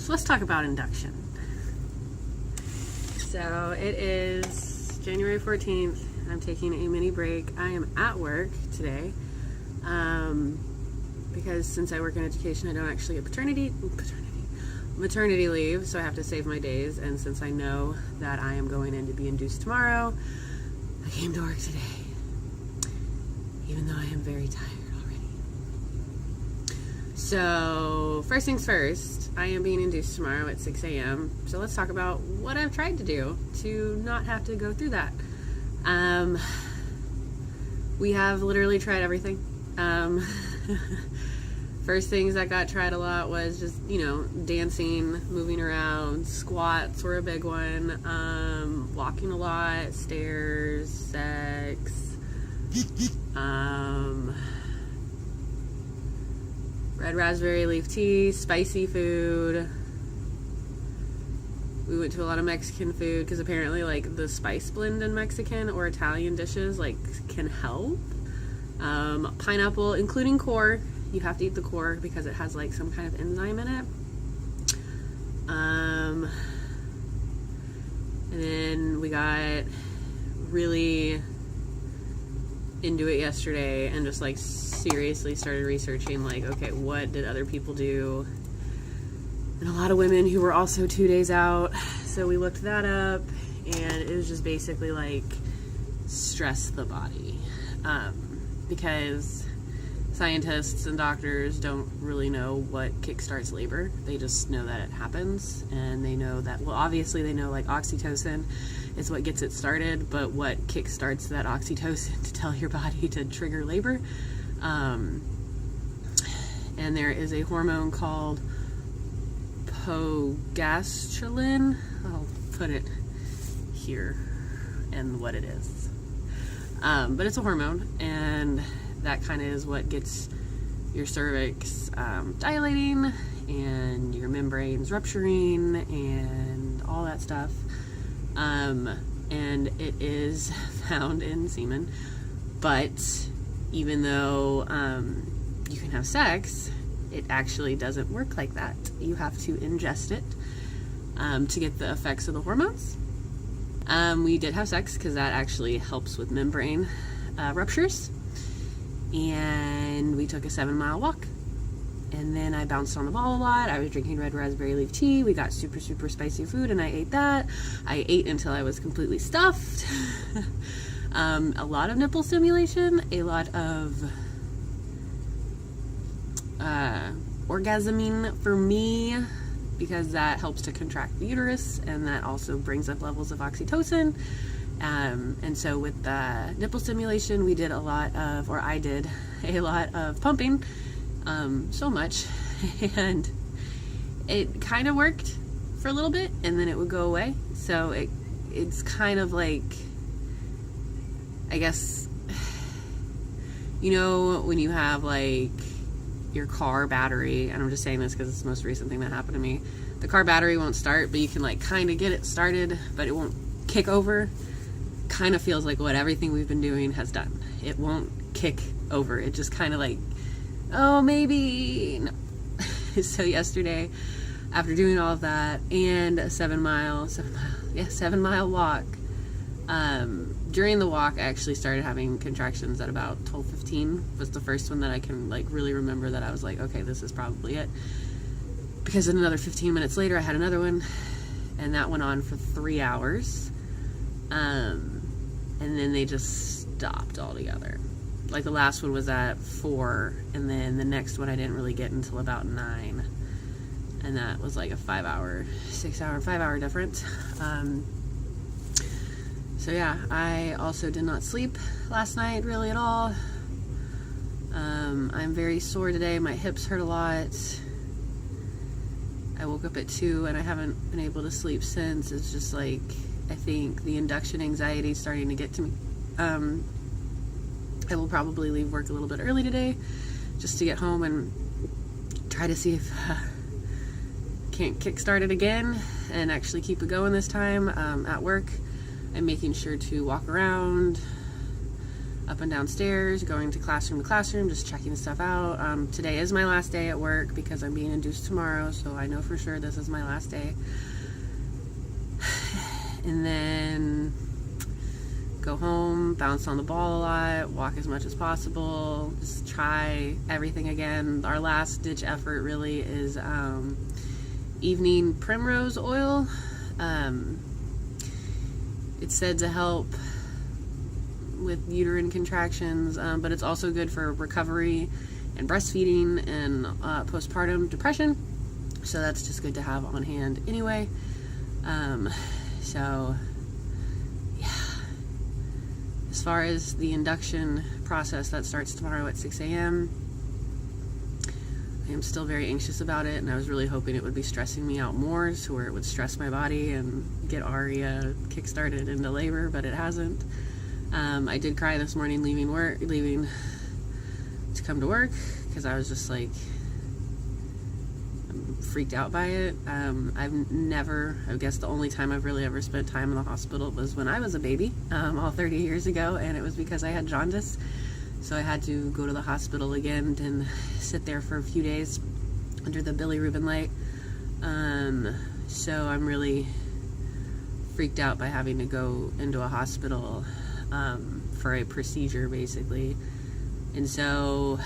So let's talk about induction. So it is January 14th. I'm taking a mini break. I am at work today because since I work in education, I don't actually get maternity leave, so I have to save my days. And since I know that I am going in to be induced tomorrow, I came to work today, even though I am very tired already. So first things first, I am being induced tomorrow at 6 a.m. So let's talk about what I've tried to do to not have to go through that. We have literally tried everything. First things that got tried a lot was just, dancing, moving around. Squats were a big one. Walking a lot, stairs, sex. Red raspberry leaf tea, spicy food. We went to a lot of Mexican food because apparently the spice blend in Mexican or Italian dishes can help. Pineapple, including core. You have to eat the core because it has some kind of enzyme in it. And then we got really into it yesterday and just seriously started researching okay, what did other people do? And a lot of women who were also 2 days out. So we looked that up, and it was just basically stress the body. Because scientists and doctors don't really know what kickstarts labor. They just know that it happens, and they know that, well, obviously they know oxytocin is what gets it started, but what kickstarts that oxytocin to tell your body to trigger labor. And there is a hormone called progesterone. I'll put it here and what it is. But it's a hormone, and that kind of is what gets your cervix dilating and your membranes rupturing and all that stuff. And it is found in semen. But even though you can have sex, it actually doesn't work like that. You have to ingest it to get the effects of the hormones. We did have sex because that actually helps with membrane ruptures. And we took a 7-mile walk. And then I bounced on the ball a lot. I was drinking red raspberry leaf tea. We got super, super spicy food, and I ate that. I ate until I was completely stuffed. A lot of nipple stimulation, a lot of orgasming for me, because that helps to contract the uterus, and that also brings up levels of oxytocin. And so with the nipple stimulation, I did a lot of pumping, so much, and it kind of worked for a little bit, and then it would go away. So it's kind of I guess, when you have your car battery, and I'm just saying this because it's the most recent thing that happened to me, the car battery won't start, but you can kind of get it started, but it won't kick over. Kind of feels like what everything we've been doing has done. It won't kick over. It just kind of oh, maybe no. So yesterday, after doing all of that and a 7-mile walk, during the walk I actually started having contractions at about 12:15. Was the first one that I can really remember that I was okay, this is probably it. Because then another 15 minutes later I had another one, and that went on for 3 hours. And then they just stopped altogether. The last one was at 4, and then the next one I didn't really get until about 9. And that was a 5-hour difference. So yeah, I also did not sleep last night really at all. I'm very sore today. My hips hurt a lot. I woke up at 2 and I haven't been able to sleep since. It's just I think the induction anxiety is starting to get to me. I will probably leave work a little bit early today just to get home and try to see if can't kickstart it again and actually keep it going this time. At work, I'm making sure to walk around up and down stairs, going to classroom, just checking stuff out. Today is my last day at work because I'm being induced tomorrow, so I know for sure this is my last day. And then go home, bounce on the ball a lot, walk as much as possible, just try everything again. Our last ditch effort really is evening primrose oil. It's said to help with uterine contractions, but it's also good for recovery and breastfeeding and postpartum depression, so that's just good to have on hand anyway. So yeah, as far as the induction process that starts tomorrow at 6 a.m., I am still very anxious about it, and I was really hoping it would be stressing me out more, so where it would stress my body and get Aria kick-started into labor, but it hasn't. I did cry this morning leaving to come to work, because I was just like freaked out by it. I guess the only time I've really ever spent time in the hospital was when I was a baby, all 30 years ago, and it was because I had jaundice. So I had to go to the hospital again and sit there for a few days under the bilirubin light. So I'm really freaked out by having to go into a hospital for a procedure, basically. And so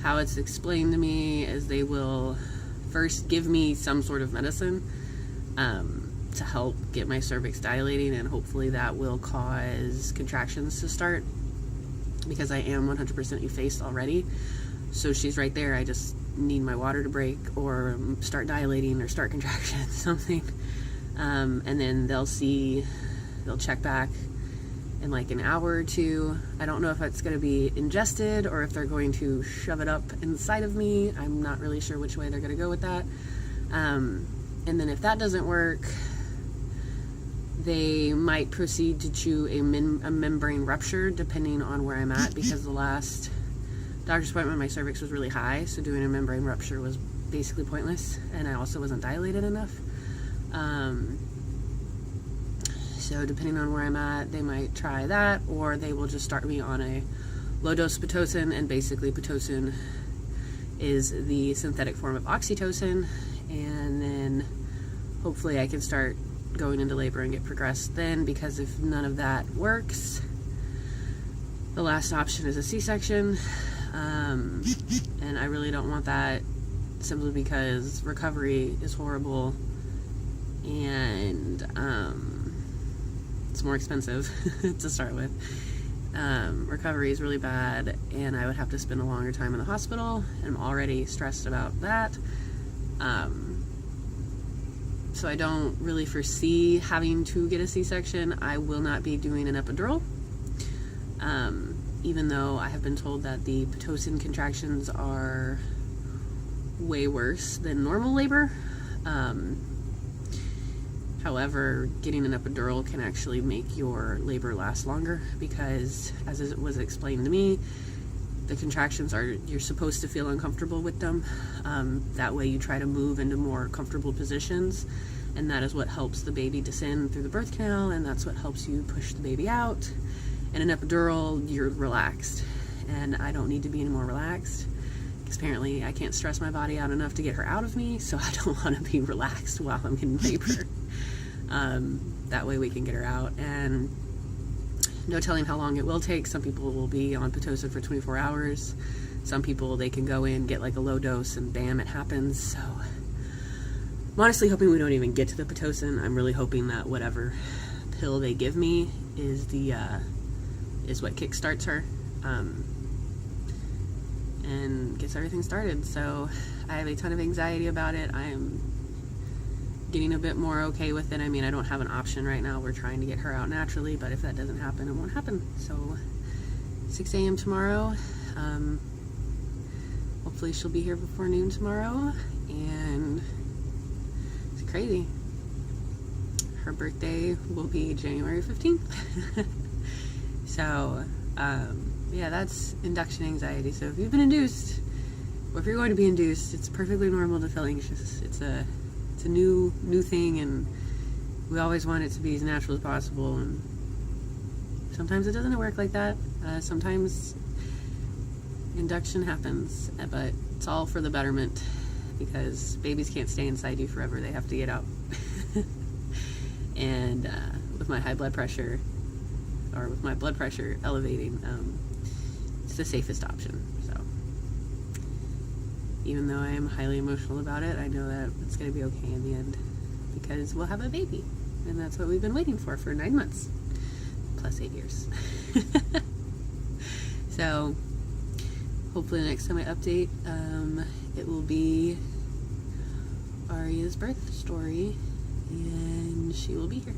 how it's explained to me is they will first give me some sort of medicine to help get my cervix dilating, and hopefully that will cause contractions to start, because I am 100% effaced already. So she's right there. I just need my water to break or start dilating or start contractions, something. And then they'll check back in like an hour or two. I don't know if it's going to be ingested or if they're going to shove it up inside of me. I'm not really sure which way they're going to go with that. And then if that doesn't work, they might proceed to chew a membrane rupture, depending on where I'm at, because the last doctor's appointment my cervix was really high, so doing a membrane rupture was basically pointless, and I also wasn't dilated enough. So depending on where I'm at, they might try that, or they will just start me on a low-dose Pitocin, and basically Pitocin is the synthetic form of oxytocin, and then hopefully I can start going into labor and get progressed then, because if none of that works, the last option is a C-section, and I really don't want that, simply because recovery is horrible, and it's more expensive to start with. Recovery is really bad, and I would have to spend a longer time in the hospital, and I'm already stressed about that. So I don't really foresee having to get a C-section. I will not be doing an epidural, even though I have been told that the Pitocin contractions are way worse than normal labor. However, getting an epidural can actually make your labor last longer, because, as it was explained to me, the contractions you're supposed to feel uncomfortable with them. That way you try to move into more comfortable positions, and that is what helps the baby descend through the birth canal, and that's what helps you push the baby out. And an epidural, you're relaxed, and I don't need to be any more relaxed, because apparently I can't stress my body out enough to get her out of me, so I don't want to be relaxed while I'm in labor. That way we can get her out, and no telling how long it will take. Some people will be on Pitocin for 24 hours. Some people, they can go in, get like a low dose, and bam, it happens. So I'm honestly hoping we don't even get to the Pitocin. I'm really hoping that whatever pill they give me is what kickstarts her and gets everything started. So I have a ton of anxiety about it. I am getting a bit more okay with it. I mean, I don't have an option right now. We're trying to get her out naturally, but if that doesn't happen, it won't happen. So 6 a.m. tomorrow. Hopefully she'll be here before noon tomorrow, and it's crazy. Her birthday will be January 15th. So yeah, that's induction anxiety. So if you've been induced, or if you're going to be induced, it's perfectly normal to feel anxious. It's a new thing, and we always want it to be as natural as possible, and sometimes it doesn't work like that. Sometimes induction happens, but it's all for the betterment, because babies can't stay inside you forever. They have to get out. And with my high blood pressure, or with my blood pressure elevating, it's the safest option. So even though I am highly emotional about it, I know that it's going to be okay in the end, because we'll have a baby, and that's what we've been waiting for 9 months plus 8 years. So hopefully the next time I update, it will be Arya's birth story, and she will be here.